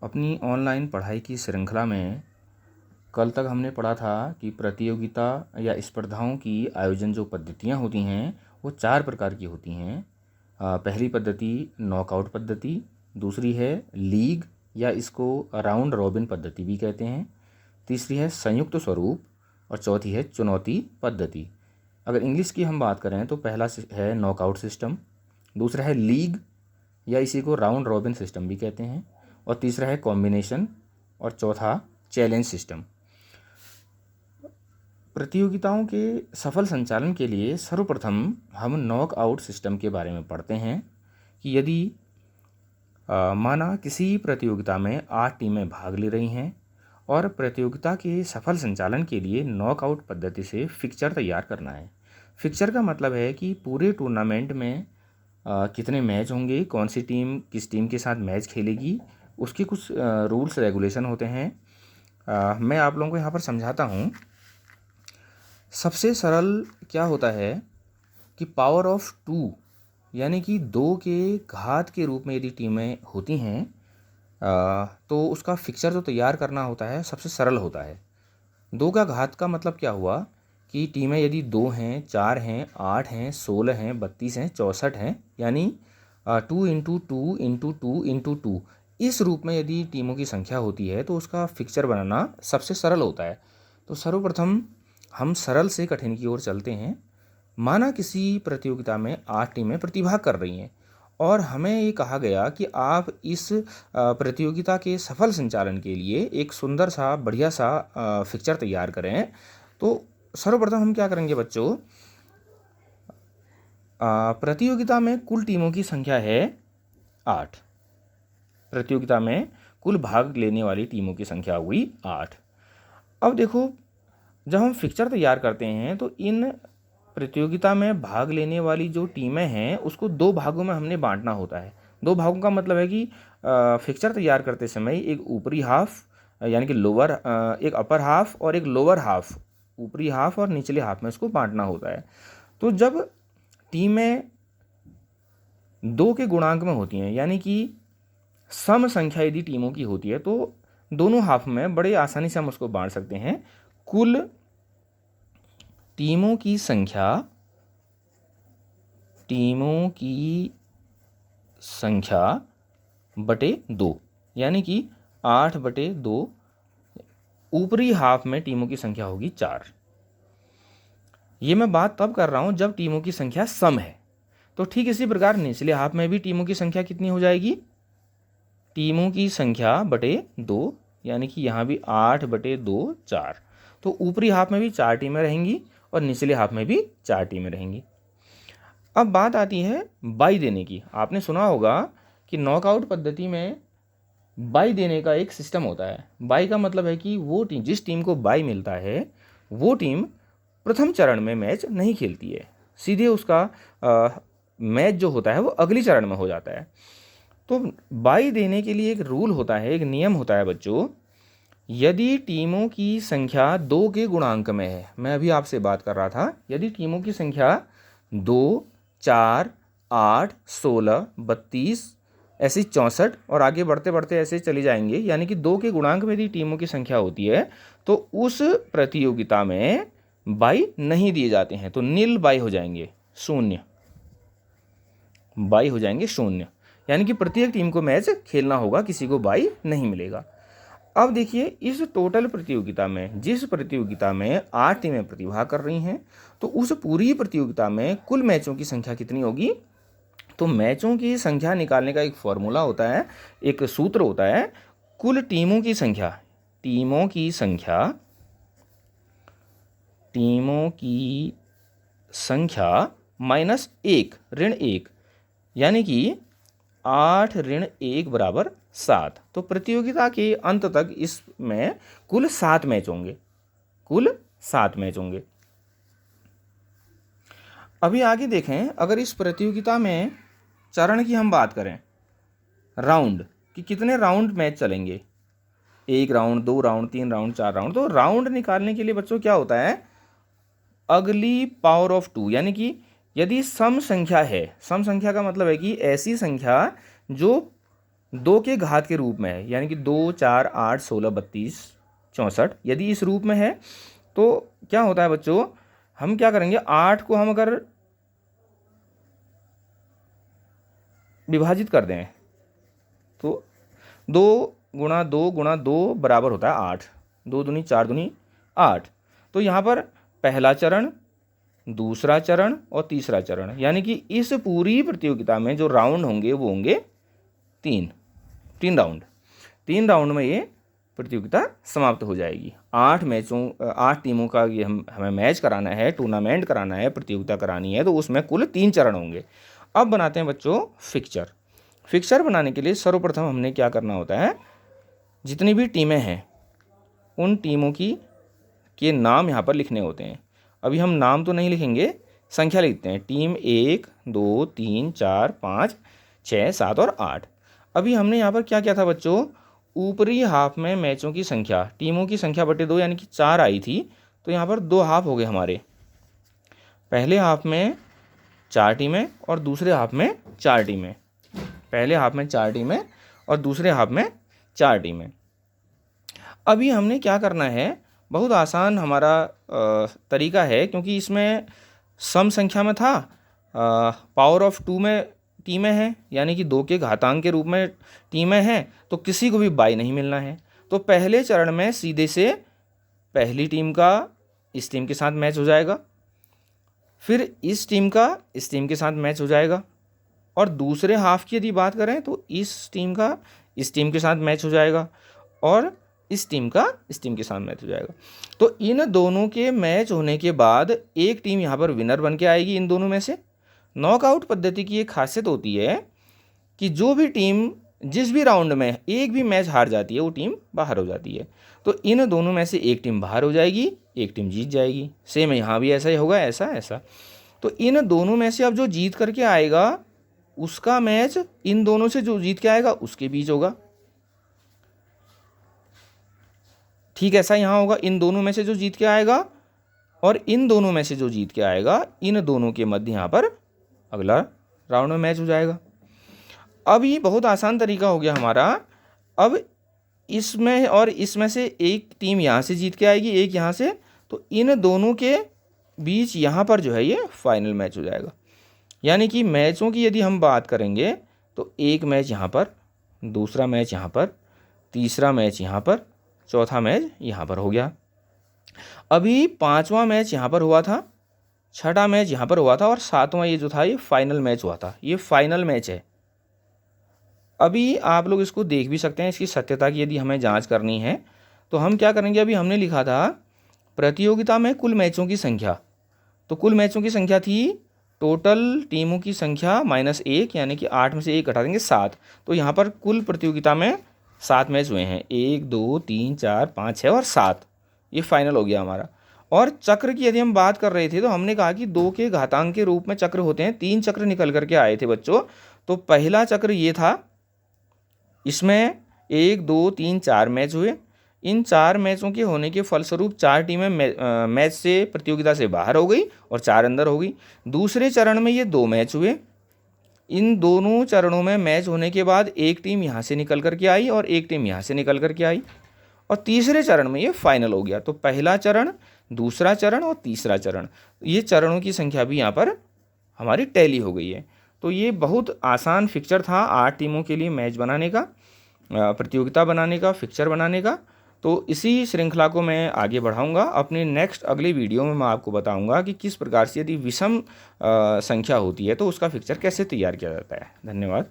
अपनी ऑनलाइन पढ़ाई की श्रृंखला में कल तक हमने पढ़ा था कि प्रतियोगिता या स्पर्धाओं की आयोजन जो पद्धतियाँ होती हैं वो 4 प्रकार की होती हैं। पहली पद्धति नॉकआउट पद्धति, दूसरी है लीग या इसको राउंड रॉबिन पद्धति भी कहते हैं, तीसरी है संयुक्त स्वरूप और चौथी है चुनौती पद्धति। अगर इंग्लिश की हम बात करें तो पहला है नॉकआउट सिस्टम, दूसरा है लीग या इसी को राउंड रॉबिन सिस्टम भी कहते हैं, और तीसरा है कॉम्बिनेशन और चौथा चैलेंज सिस्टम। प्रतियोगिताओं के सफल संचालन के लिए सर्वप्रथम हम नॉकआउट सिस्टम के बारे में पढ़ते हैं कि यदि माना किसी प्रतियोगिता में 8 टीमें भाग ले रही हैं और प्रतियोगिता के सफल संचालन के लिए नॉकआउट पद्धति से फिक्चर तैयार करना है। फिक्चर का मतलब है कि पूरे टूर्नामेंट में कितने मैच होंगे, कौन सी टीम किस टीम के साथ मैच खेलेगी, उसके कुछ रूल्स रेगुलेशन होते हैं। मैं आप लोगों को यहाँ पर समझाता हूँ। सबसे सरल क्या होता है कि पावर ऑफ 2 यानी कि 2 के घात के रूप में यदि टीमें होती हैं तो उसका फिक्चर जो तैयार करना होता है सबसे सरल होता है। 2 का घात का मतलब क्या हुआ कि टीमें यदि 2 हैं, 4 हैं, 8 हैं, 16 हैं, 32 हैं, 64 हैं, यानी 2 इंटू 2 इंटू 2 इंटू 2 इस रूप में यदि टीमों की संख्या होती है तो उसका फिक्चर बनाना सबसे सरल होता है। तो सर्वप्रथम हम सरल से कठिन की ओर चलते हैं। माना किसी प्रतियोगिता में 8 टीमें प्रतिभाग कर रही हैं और हमें ये कहा गया कि आप इस प्रतियोगिता के सफल संचालन के लिए एक सुंदर सा बढ़िया सा फिक्चर तैयार करें। तो सर्वप्रथम हम क्या करेंगे बच्चों, प्रतियोगिता में कुल टीमों की संख्या है 8। प्रतियोगिता में कुल भाग लेने वाली टीमों की संख्या हुई 8। अब देखो, जब हम फिक्चर तैयार करते हैं तो इन प्रतियोगिता में भाग लेने वाली जो टीमें हैं उसको 2 भागों में हमने बांटना होता है। 2 भागों का मतलब है कि फिक्चर तैयार करते समय एक ऊपरी हाफ यानी कि लोअर, एक अपर हाफ और एक लोअर हाफ, ऊपरी हाफ और निचले हाफ में इसको बांटना होता है। तो जब टीमें 2 के गुणांक में होती हैं यानी कि सम संख्या यदि टीमों की होती है तो दोनों हाफ में बड़े आसानी से हम उसको बांट सकते हैं। कुल टीमों की संख्या बटे 2 यानी कि 8 बटे 2, ऊपरी हाफ में टीमों की संख्या होगी 4। ये मैं बात तब कर रहा हूं जब टीमों की संख्या सम है। तो ठीक इसी प्रकार निचले हाफ में भी टीमों की संख्या कितनी हो जाएगी, टीमों की संख्या बटे 2 यानी कि यहाँ भी 8 बटे 2 4। तो ऊपरी हाफ में भी 4 टीमें रहेंगी और निचले हाफ में भी 4 टीमें रहेंगी। अब बात आती है बाई देने की। आपने सुना होगा कि नॉकआउट पद्धति में बाई देने का एक सिस्टम होता है। बाई का मतलब है कि वो टीम, जिस टीम को बाई मिलता है वो टीम प्रथम चरण में मैच नहीं खेलती है, सीधे उसका मैच जो होता है वो अगली चरण में हो जाता है। तो बाई देने के लिए एक रूल होता है, एक नियम होता है बच्चों। यदि टीमों की संख्या 2 के गुणांक में है, मैं अभी आपसे बात कर रहा था, यदि टीमों की संख्या 2, 4, 8, 16, 32 ऐसी 64 और आगे बढ़ते बढ़ते ऐसे चली जाएंगे, यानी कि 2 के गुणांक में यदि टीमों की संख्या होती है तो उस प्रतियोगिता में बाई नहीं दिए जाते हैं। तो नील बाई हो जाएंगे, शून्य बाई हो जाएंगे, शून्य, यानी कि प्रत्येक टीम को मैच खेलना होगा, किसी को बाई नहीं मिलेगा। अब देखिए, इस टोटल प्रतियोगिता में, जिस प्रतियोगिता में 8 टीमें प्रतिभाग कर रही हैं, तो उस पूरी प्रतियोगिता में कुल मैचों की संख्या कितनी होगी। तो मैचों की संख्या निकालने का एक फॉर्मूला होता है, एक सूत्र होता है, कुल टीमों की संख्या माइनस 1 ऋण 1, यानी कि 8 ऋण 1 बराबर 7। तो प्रतियोगिता के अंत तक इसमें कुल 7 मैच होंगे। अभी आगे देखें, अगर इस प्रतियोगिता में चरण की हम बात करें, राउंड कि कितने राउंड मैच चलेंगे, 1 राउंड, 2 राउंड, 3 राउंड, 4 राउंड। तो राउंड निकालने के लिए बच्चों क्या होता है, अगली पावर ऑफ 2, यानी कि यदि सम संख्या है, सम संख्या का मतलब है कि ऐसी संख्या जो 2 के घात के रूप में है, यानी कि 2, 4, 8, 16, 32, 64 यदि इस रूप में है तो क्या होता है बच्चों, हम क्या करेंगे, 8 को हम अगर विभाजित कर दें तो 2 गुणा 2 गुणा 2 बराबर होता है 8, 2 दूनी 4 दूनी 8। तो यहाँ पर पहला चरण, दूसरा चरण और तीसरा चरण, यानी कि इस पूरी प्रतियोगिता में जो राउंड होंगे वो होंगे 3 राउंड। 3 राउंड में ये प्रतियोगिता समाप्त हो जाएगी। 8 टीमों का ये हमें मैच कराना है, टूर्नामेंट कराना है, प्रतियोगिता करानी है, तो उसमें कुल 3 चरण होंगे। अब बनाते हैं बच्चों फिक्चर। फिक्चर बनाने के लिए सर्वप्रथम हमने क्या करना होता है, जितनी भी टीमें हैं उन टीमों के नाम यहाँ पर लिखने होते हैं। अभी हम नाम तो नहीं लिखेंगे, संख्या लिखते हैं। टीम 1, 2, 3, 4, 5, 6, 7 और 8। अभी हमने यहाँ पर क्या किया था बच्चों, ऊपरी हाफ में मैचों की संख्या, टीमों की संख्या बटे 2 यानी कि 4 आई थी, तो यहाँ पर 2 हाफ हो गए हमारे। पहले हाफ में 4 टीमें और दूसरे हाफ में 4 टीमें, पहले हाफ में 4 टीमें और दूसरे हाफ में 4 टीमें। अभी हमने क्या करना है, बहुत आसान हमारा तरीका है, क्योंकि इसमें सम संख्या में था, पावर ऑफ 2 में टीमें हैं, यानी कि 2 के घातांक के रूप में टीमें हैं, तो किसी को भी बाई नहीं मिलना है। तो पहले चरण में सीधे से पहली टीम का इस टीम के साथ मैच हो जाएगा, फिर इस टीम का इस टीम के साथ मैच हो जाएगा, और दूसरे हाफ की यदि बात करें तो इस टीम का इस टीम के साथ मैच हो जाएगा, और इस टीम का इस टीम के साथ मैच हो जाएगा। तो इन दोनों के मैच होने के बाद एक टीम यहाँ पर विनर बन के आएगी इन दोनों में से। नॉकआउट पद्धति की एक खासियत होती है कि जो भी टीम जिस भी राउंड में एक भी मैच हार जाती है वो टीम बाहर हो जाती है। तो इन दोनों में से एक टीम बाहर हो जाएगी, एक टीम जीत जाएगी। सेम यहाँ भी ऐसा ही होगा, ऐसा ऐसा। तो इन दोनों में से अब जो जीत करके आएगा उसका मैच इन दोनों से जो जीत के आएगा उसके बीच होगा। ठीक ऐसा यहाँ होगा, इन दोनों में से जो जीत के आएगा और इन दोनों में से जो जीत के आएगा, इन दोनों के मध्य यहाँ पर अगला राउंड में मैच हो जाएगा। अब ये बहुत आसान तरीका हो गया हमारा। अब इसमें और इसमें से एक टीम यहाँ से जीत के आएगी, एक यहाँ से, तो इन दोनों के बीच यहाँ पर जो है ये फाइनल मैच हो जाएगा। यानी कि मैचों की यदि हम बात करेंगे तो एक मैच यहाँ पर, दूसरा मैच यहाँ पर, तीसरा मैच यहाँ पर, चौथा मैच यहाँ पर हो गया। अभी 5वां मैच यहाँ पर हुआ था, 6ठा मैच यहाँ पर हुआ था, और 7वां ये जो था ये फाइनल मैच हुआ था। ये फाइनल मैच है। अभी आप लोग इसको देख भी सकते हैं, इसकी सत्यता की यदि हमें जांच करनी है तो हम क्या करेंगे, अभी हमने लिखा था प्रतियोगिता में कुल मैचों की संख्या, तो कुल मैचों की संख्या थी टोटल टीमों की संख्या -1, यानी कि 8 में से 1 घटा देंगे 7। तो यहाँ पर कुल प्रतियोगिता में 7 मैच हुए हैं, 1, 2, 3, 4, 5, 6 और 7। ये फाइनल हो गया हमारा। और चक्र की यदि हम बात कर रहे थे तो हमने कहा कि 2 के घातांक के रूप में चक्र होते हैं। 3 चक्र निकल करके आए थे बच्चों। तो पहला चक्र ये था, इसमें 1, 2, 3, 4 मैच हुए। इन 4 मैचों के होने के फलस्वरूप 4 टीमें मैच से प्रतियोगिता से बाहर हो गई और 4 अंदर हो गई। दूसरे चरण में ये 2 मैच हुए। इन दोनों चरणों में मैच होने के बाद एक टीम यहाँ से निकल करके आई और एक टीम यहाँ से निकल करके आई, और तीसरे चरण में ये फाइनल हो गया। तो पहला चरण, दूसरा चरण और तीसरा चरण, ये चरणों की संख्या भी यहाँ पर हमारी टैली हो गई है। तो ये बहुत आसान फिक्चर था 8 टीमों के लिए मैच बनाने का, प्रतियोगिता बनाने का, फिक्चर बनाने का। तो इसी श्रृंखला को मैं आगे बढ़ाऊंगा। अपने नेक्स्ट अगले वीडियो में मैं आपको बताऊंगा कि किस प्रकार से यदि विषम संख्या होती है तो उसका फिक्चर कैसे तैयार किया जाता है। धन्यवाद।